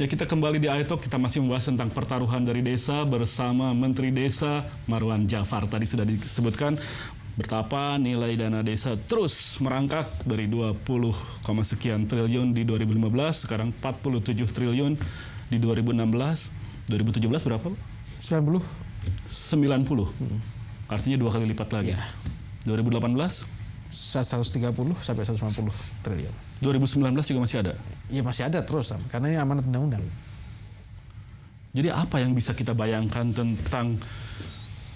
Ya, kita kembali di iTalk, kita masih membahas tentang pertaruhan dari desa bersama Menteri Desa Marwan Jafar. Tadi sudah disebutkan betapa nilai dana desa terus merangkak dari 20, sekian triliun di 2015, sekarang 47 triliun di 2016. 2017 berapa? 90. Artinya 2 kali lipat lagi. Ya. 2018? 130 sampai 150 triliun. 2019 juga masih ada? Ya masih ada terus, karena ini amanat undang-undang. Jadi apa yang bisa kita bayangkan tentang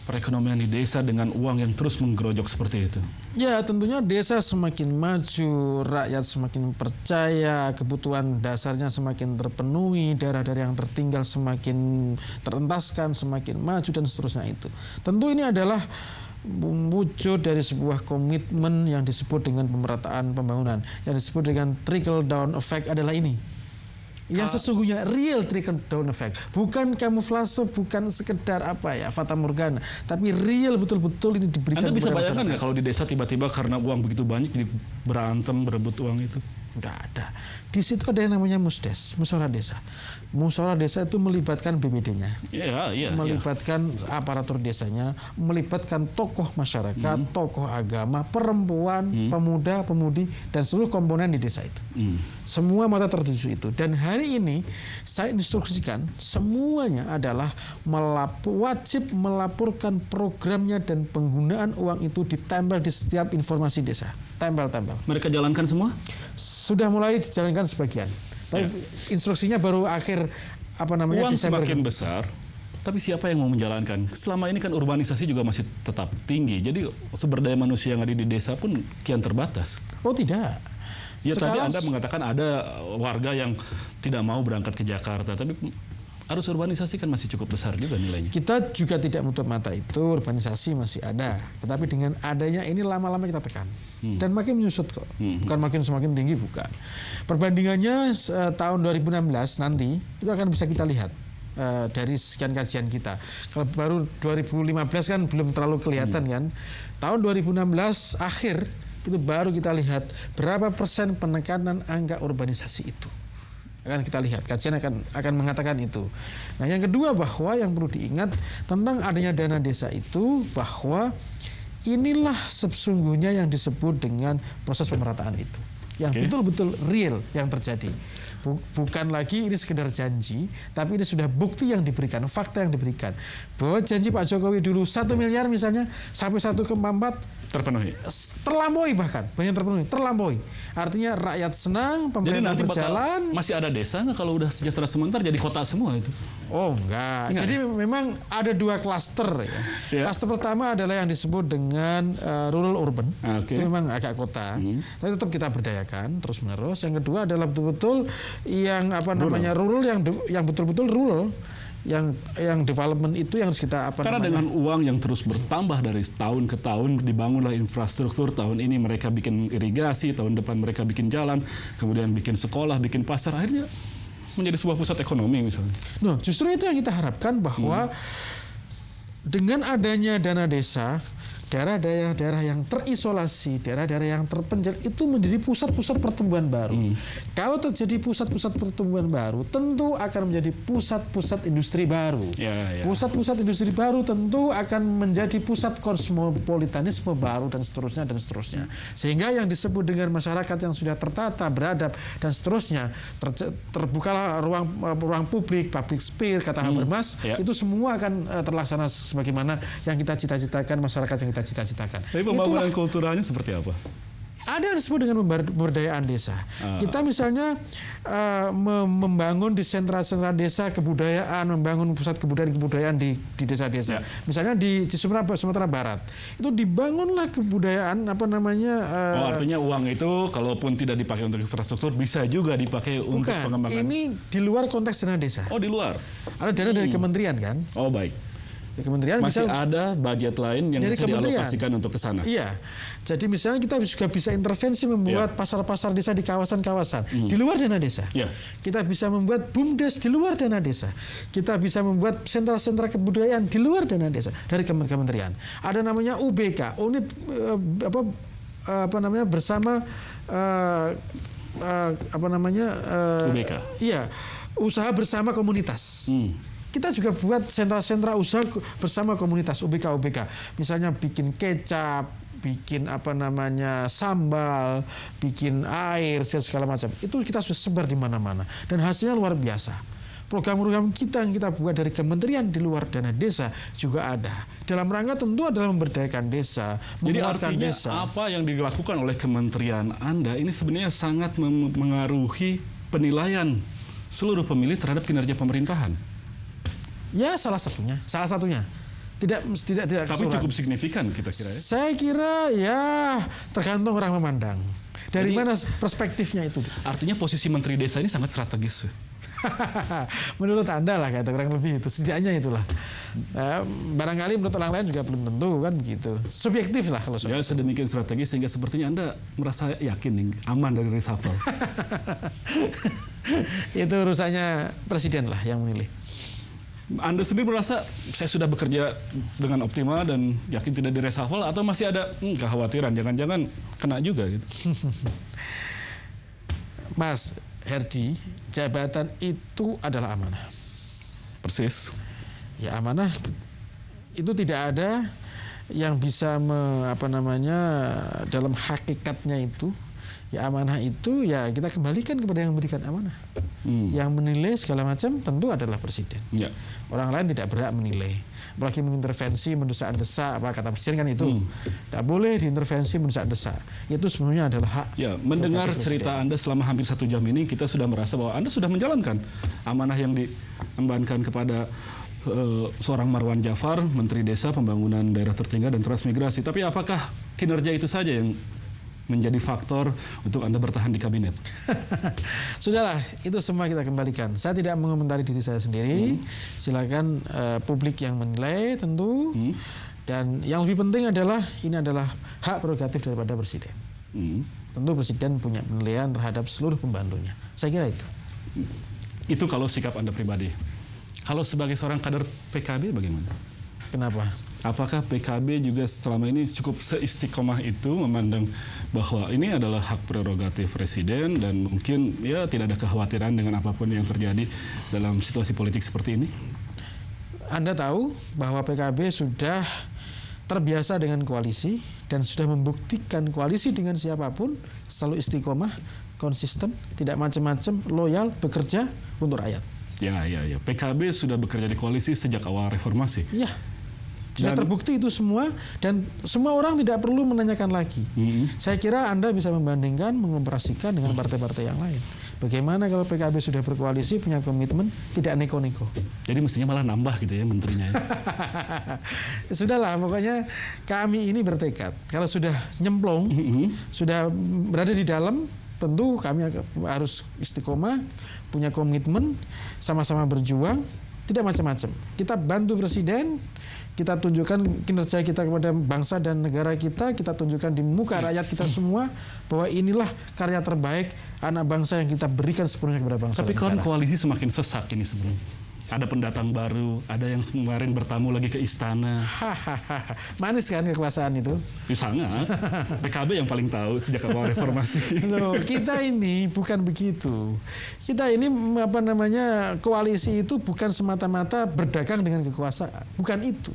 perekonomian di desa dengan uang yang terus menggerojok seperti itu? Ya tentunya desa semakin maju, rakyat semakin percaya, kebutuhan dasarnya semakin terpenuhi, daerah-daerah yang tertinggal semakin terentaskan, semakin maju dan seterusnya itu. Tentu ini adalah wujud dari sebuah komitmen yang disebut dengan pemerataan pembangunan, yang disebut dengan trickle down effect adalah ini. Yang sesungguhnya real trickle down effect, bukan kamuflase, bukan sekedar fata morgana, tapi real betul-betul ini diberikan. Anda bisa kepada bayangkan nggak kalau di desa tiba-tiba karena uang begitu banyak jadi berantem berebut uang itu? Udah ada. Di situ ada yang namanya musdes, musyawarah desa. Musyawarah desa itu melibatkan BPD-nya, melibatkan aparatur desanya, melibatkan tokoh masyarakat, tokoh agama, perempuan, pemuda, pemudi, dan seluruh komponen di desa itu. Semua mata tertuju itu. Dan hari ini saya instruksikan semuanya adalah wajib melaporkan programnya dan penggunaan uang itu ditempel di setiap informasi desa. Tempel-tempel. Mereka jalankan semua? Sudah mulai dijalankan sebagian. Tapi instruksinya baru akhir Uang Desember. Semakin besar, tapi siapa yang mau menjalankan? Selama ini kan urbanisasi juga masih tetap tinggi. Jadi sumber daya manusia yang ada di desa pun kian terbatas. Oh tidak. Ya tadi Anda mengatakan ada warga yang tidak mau berangkat ke Jakarta, tapi arus urbanisasi kan masih cukup besar juga nilainya. Kita juga tidak menutup mata itu, urbanisasi masih ada. Tetapi dengan adanya ini lama-lama kita tekan. Dan makin menyusut kok. Bukan semakin tinggi, bukan. Perbandingannya tahun 2016 nanti, itu akan bisa kita lihat. Dari sekian kajian kita. Kalau baru 2015 kan belum terlalu kelihatan kan. Tahun 2016 akhir, itu baru kita lihat berapa persen penekanan angka urbanisasi itu. Akan kita lihat, kajian akan mengatakan itu. Nah yang kedua bahwa yang perlu diingat tentang adanya dana desa itu bahwa inilah sesungguhnya yang disebut dengan proses pemerataan itu. Yang betul-betul real yang terjadi. Bukan lagi ini sekedar janji, tapi ini sudah bukti yang diberikan, fakta yang diberikan. Bahwa janji Pak Jokowi dulu 1 miliar misalnya, sampai 1,4 terpenuhi. Terlampaui bahkan, banyak terpenuhi, terlampaui. Artinya rakyat senang, pemerintah berjalan. Masih ada desa nggak kalau udah sejahtera sebentar jadi kota semua itu? Oh enggak. Jadi memang ada 2 klaster ya. Klaster pertama adalah yang disebut dengan rural urban. Itu memang agak kota. Tapi tetap kita berdayakan terus menerus. Yang kedua adalah betul-betul yang rural yang betul-betul rural. Yang development itu yang harus kita Karena dengan uang yang terus bertambah dari tahun ke tahun, dibangunlah infrastruktur. Tahun ini mereka bikin irigasi, tahun depan mereka bikin jalan, kemudian bikin sekolah, bikin pasar, akhirnya menjadi sebuah pusat ekonomi misalnya. Nah, justru itu yang kita harapkan bahwa dengan adanya dana desa, daerah-daerah yang terisolasi, daerah-daerah yang terpencil itu menjadi pusat-pusat pertumbuhan baru. Kalau terjadi pusat-pusat pertumbuhan baru, tentu akan menjadi pusat-pusat industri baru. Pusat-pusat industri baru tentu akan menjadi pusat kosmopolitanisme baru dan seterusnya. Sehingga yang disebut dengan masyarakat yang sudah tertata, beradab dan seterusnya, terbukalah ruang publik, public sphere, kata Habermas, itu semua akan terlaksana sebagaimana yang kita cita-citakan, masyarakat yang kita cita-citakan. Tapi pembangunan kulturalnya seperti apa? Ada yang disebut dengan pemberdayaan desa. Kita misalnya membangun di sentra-sentra desa kebudayaan, membangun pusat kebudayaan di desa-desa. Misalnya di Sumatera Barat, itu dibangunlah kebudayaan artinya uang itu kalaupun tidak dipakai untuk infrastruktur bisa juga dipakai untuk pengembangan. Ini di luar konteks dana desa. Oh, di luar. Ada dana dari kementerian kan? Oh, baik. Kementerian masih ada budget lain yang bisa dialokasikan untuk ke sana. Iya. Jadi misalnya kita juga bisa intervensi membuat pasar-pasar desa di kawasan-kawasan di luar dana desa. Kita bisa membuat BUMDes di luar dana desa. Kita bisa membuat sentra-sentra kebudayaan di luar dana desa dari kementerian. Ada namanya UBK, unit bersama UBK. Iya. usaha bersama komunitas. Kita juga buat sentra-sentra usaha bersama komunitas UBK. Misalnya bikin kecap, bikin sambal, bikin air, segala macam. Itu kita sudah sebar di mana-mana dan hasilnya luar biasa. Program-program kita yang kita buat dari kementerian di luar dana desa juga ada. Dalam rangka tentu adalah memberdayakan desa, menguatkan desa. Apa yang dilakukan oleh kementerian Anda ini sebenarnya sangat mengaruhi penilaian seluruh pemilih terhadap kinerja pemerintahan. Ya salah satunya. Tidak tapi cukup signifikan kita kira ya. Saya kira ya tergantung orang memandang. Dari mana perspektifnya itu. Artinya posisi Menteri Desa ini sangat strategis. Menurut Anda lah kata kurang lebih itu. Setidaknya itulah. Barangkali menurut orang lain juga belum tentu kan begitu. Subjektif lah kalau ya sedemikian strategis sehingga sepertinya Anda merasa yakin nih, aman dari reshuffle. Itu urusannya presiden lah yang memilih. Anda sendiri merasa saya sudah bekerja dengan optimal dan yakin tidak di reshuffle atau masih ada kekhawatiran jangan-jangan kena juga gitu? Mas Herdi, jabatan itu adalah amanah. Persis. Ya amanah itu tidak ada yang bisa dalam hakikatnya itu. Ya amanah itu ya kita kembalikan kepada yang memberikan amanah. Yang menilai segala macam tentu adalah presiden. Ya. Orang lain tidak berhak menilai. Apalagi mengintervensi, mendesak-desak, apa kata presiden kan itu. Tidak boleh diintervensi, mendesak-desak. Itu sebenarnya adalah hak. Ya, mendengar cerita Anda selama hampir 1 jam ini, kita sudah merasa bahwa Anda sudah menjalankan amanah yang diembankan kepada seorang Marwan Jafar, Menteri Desa, Pembangunan Daerah Tertinggal dan Transmigrasi. Tapi apakah kinerja itu saja yang menjadi faktor untuk Anda bertahan di kabinet? Sudahlah, itu semua kita kembalikan. Saya tidak mengomentari diri saya sendiri. Silakan publik yang menilai tentu. Dan yang lebih penting adalah ini adalah hak prerogatif daripada presiden. Tentu presiden punya penilaian terhadap seluruh pembantunya. Saya kira itu. Itu kalau sikap Anda pribadi. Kalau sebagai seorang kader PKB bagaimana? Kenapa? Apakah PKB juga selama ini cukup seistiqomah itu memandang bahwa ini adalah hak prerogatif presiden dan mungkin ya tidak ada kekhawatiran dengan apapun yang terjadi dalam situasi politik seperti ini? Anda tahu bahwa PKB sudah terbiasa dengan koalisi dan sudah membuktikan koalisi dengan siapapun selalu istiqomah, konsisten, tidak macam-macam, loyal, bekerja untuk rakyat. Ya. PKB sudah bekerja di koalisi sejak awal reformasi. Iya. Sudah terbukti itu semua dan semua orang tidak perlu menanyakan lagi. Saya kira Anda bisa membandingkan, mengoperasikan dengan partai-partai yang lain. Bagaimana kalau PKB sudah berkoalisi, punya komitmen, tidak neko-neko. Jadi mestinya malah nambah gitu ya menterinya. Sudahlah, pokoknya kami ini bertekad. Kalau sudah nyemplung, sudah berada di dalam, tentu kami harus istiqomah, punya komitmen, sama-sama berjuang, tidak macam-macam. Kita bantu presiden, kita tunjukkan kinerja kita kepada bangsa dan negara kita tunjukkan di muka rakyat kita semua bahwa inilah karya terbaik anak bangsa yang kita berikan sepenuhnya kepada bangsa. Tapi kan koalisi semakin sesak ini sebenarnya. Ada pendatang baru, ada yang kemarin bertamu lagi ke istana. Manis kan kekuasaan itu? Sangat. PKB yang paling tahu sejak awal reformasi. Loh, kita ini bukan begitu. Kita ini koalisi itu bukan semata-mata berdagang dengan kekuasaan. Bukan itu.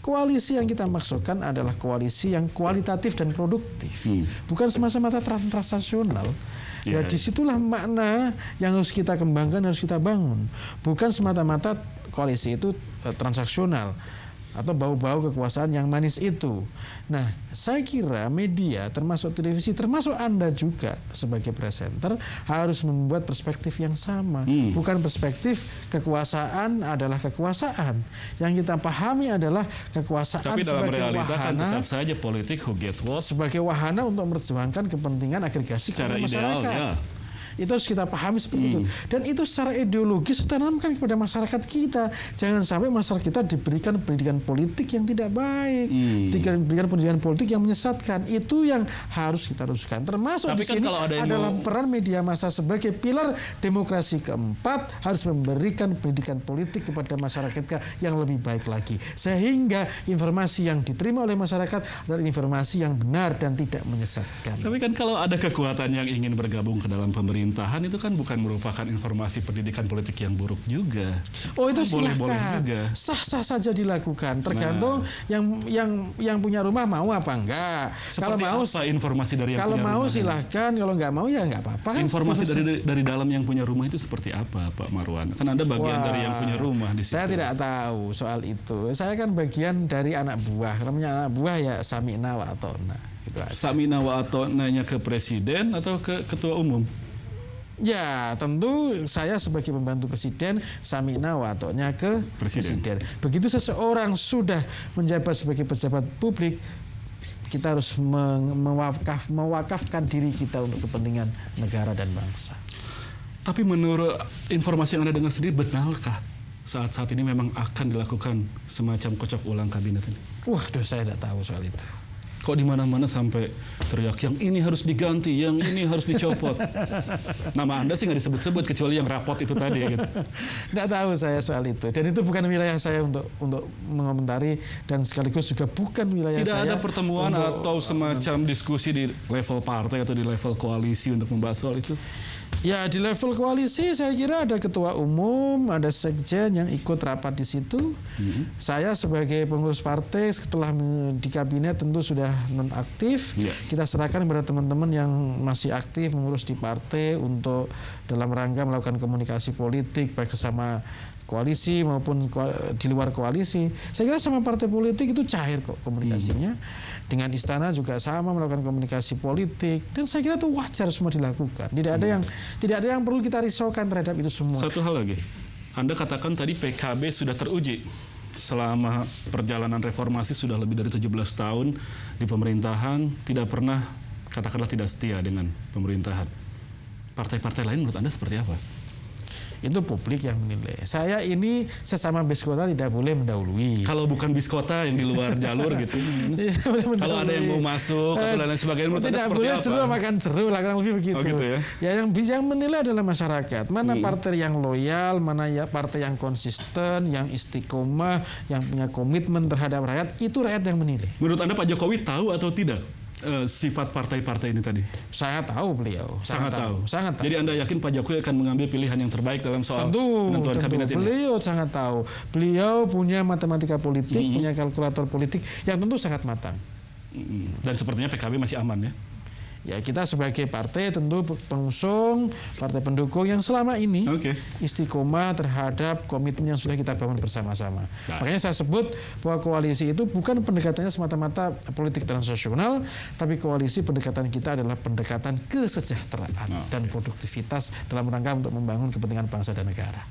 Koalisi yang kita maksudkan adalah koalisi yang kualitatif dan produktif. Bukan semata-mata transaksional. Ya disitulah makna yang harus kita kembangkan, harus kita bangun. Bukan semata-mata koalisi itu transaksional atau bau-bau kekuasaan yang manis itu. Nah, saya kira media termasuk televisi, termasuk Anda juga sebagai presenter harus membuat perspektif yang sama. Bukan perspektif kekuasaan adalah kekuasaan. Yang kita pahami adalah kekuasaan tapi dalam sebagai realita wahana, kan tetap saja politik who get what sebagai wahana untuk memperjuangkan kepentingan agregasi secara masyarakat. ideal, ya. Itu harus kita pahami seperti itu. Dan itu secara ideologis ditanamkan kepada masyarakat kita. Jangan sampai masyarakat kita diberikan pendidikan politik yang tidak baik, diberikan pendidikan politik yang menyesatkan. Itu yang harus kita teruskan. Termasuk tapi di kan sini adalah peran media massa sebagai pilar demokrasi keempat harus memberikan pendidikan politik kepada masyarakat kita yang lebih baik lagi. Sehingga informasi yang diterima oleh masyarakat adalah informasi yang benar dan tidak menyesatkan. Tapi kan kalau ada kekuatan yang ingin bergabung ke dalam pemerintahan pemerintahan itu kan bukan merupakan informasi pendidikan politik yang buruk juga. Oh itu Boleh-boleh silakan, juga. sah-sah saja dilakukan. Tergantung yang punya rumah mau apa enggak. Kalau Seperti mau, apa informasi dari yang kalau punya mau rumah? silahkan, kalau nggak mau ya nggak apa-apa. Kan Informasi bebas. dari dalam yang punya rumah itu seperti apa, Pak Marwan? Kan Anda bagian Wah, dari yang punya rumah di situ. Saya tidak tahu soal itu. Saya kan bagian dari anak buah. Namanya anak buah ya sami'na wa ata'na. Gitu aja. Samina wa nanya ke presiden atau ke ketua umum? Ya, tentu saya sebagai pembantu presiden sami'na wa ata'na ke presiden. Begitu seseorang sudah menjabat sebagai pejabat publik, kita harus mewakafkan diri kita untuk kepentingan negara dan bangsa. Tapi menurut informasi yang Anda dengar sendiri, benarkah saat-saat ini memang akan dilakukan semacam kocok ulang kabinet ini? Waduh, saya tidak tahu soal itu. Kok di mana-mana sampai teriak yang ini harus diganti, yang ini harus dicopot. Nama Anda sih nggak disebut-sebut kecuali yang rapot itu tadi ya gitu. Tidak tahu saya soal itu, dan itu bukan wilayah saya untuk mengomentari, dan sekaligus juga bukan wilayah Tidak saya. ada pertemuan atau semacam diskusi di level partai atau di level koalisi untuk membahas soal itu? Ya, di level koalisi saya kira ada ketua umum, ada sekjen yang ikut rapat di situ. Saya sebagai pengurus partai setelah di kabinet tentu sudah nonaktif. Kita serahkan kepada teman-teman yang masih aktif mengurus di partai untuk dalam rangka melakukan komunikasi politik baik sesama koalisi maupun di luar koalisi. Saya kira sama partai politik itu cair kok komunikasinya. Dengan istana juga sama melakukan komunikasi politik, dan saya kira itu wajar semua dilakukan. Tidak ada yang perlu kita risaukan terhadap itu semua. Satu hal lagi, Anda katakan tadi PKB sudah teruji selama perjalanan reformasi sudah lebih dari 17 tahun di pemerintahan, tidak pernah katakanlah tidak setia dengan pemerintahan. Partai-partai lain menurut Anda seperti apa? Itu publik yang menilai. Saya ini sesama biskota tidak boleh mendahului. Kalau bukan biskota yang di luar jalur gitu. Kalau ada yang mau masuk atau lain sebagainya menurut Anda seperti apa? Tidak boleh makan jeruk lah, kurang lebih begitu. Oh gitu ya? Ya yang menilai adalah masyarakat. Mana partai yang loyal, mana ya partai yang konsisten, yang istiqomah, yang punya komitmen terhadap rakyat, itu rakyat yang menilai. Menurut Anda Pak Jokowi tahu atau tidak sifat partai-partai ini tadi? Sangat tahu beliau. Sangat tahu. Jadi Anda yakin Pak Jokowi akan mengambil pilihan yang terbaik dalam soal penentuan kabinet ini? Beliau sangat tahu. Beliau punya matematika politik, punya kalkulator politik yang tentu sangat matang. Dan sepertinya PKB masih aman ya? Ya, kita sebagai partai tentu pengusung, partai pendukung yang selama ini istiqomah terhadap komitmen yang sudah kita bangun bersama-sama. Makanya saya sebut bahwa koalisi itu bukan pendekatannya semata-mata politik transnasional, tapi koalisi pendekatan kita adalah pendekatan kesejahteraan dan produktivitas dalam rangka untuk membangun kepentingan bangsa dan negara.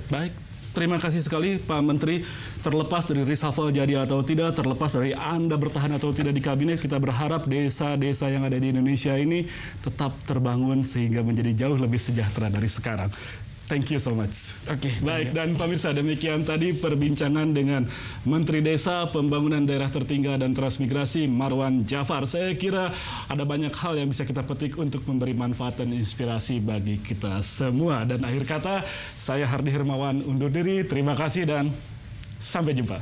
Baik. Terima kasih sekali Pak Menteri. Terlepas dari reshuffle jadi atau tidak, terlepas dari Anda bertahan atau tidak di kabinet, kita berharap desa-desa yang ada di Indonesia ini tetap terbangun sehingga menjadi jauh lebih sejahtera dari sekarang. Thank you so much. Baik, dan pemirsa, demikian tadi perbincangan dengan Menteri Desa, Pembangunan Daerah Tertinggal dan Transmigrasi Marwan Jafar. Saya kira ada banyak hal yang bisa kita petik untuk memberi manfaat dan inspirasi bagi kita semua. Dan akhir kata, saya Hardi Hermawan undur diri. Terima kasih dan sampai jumpa.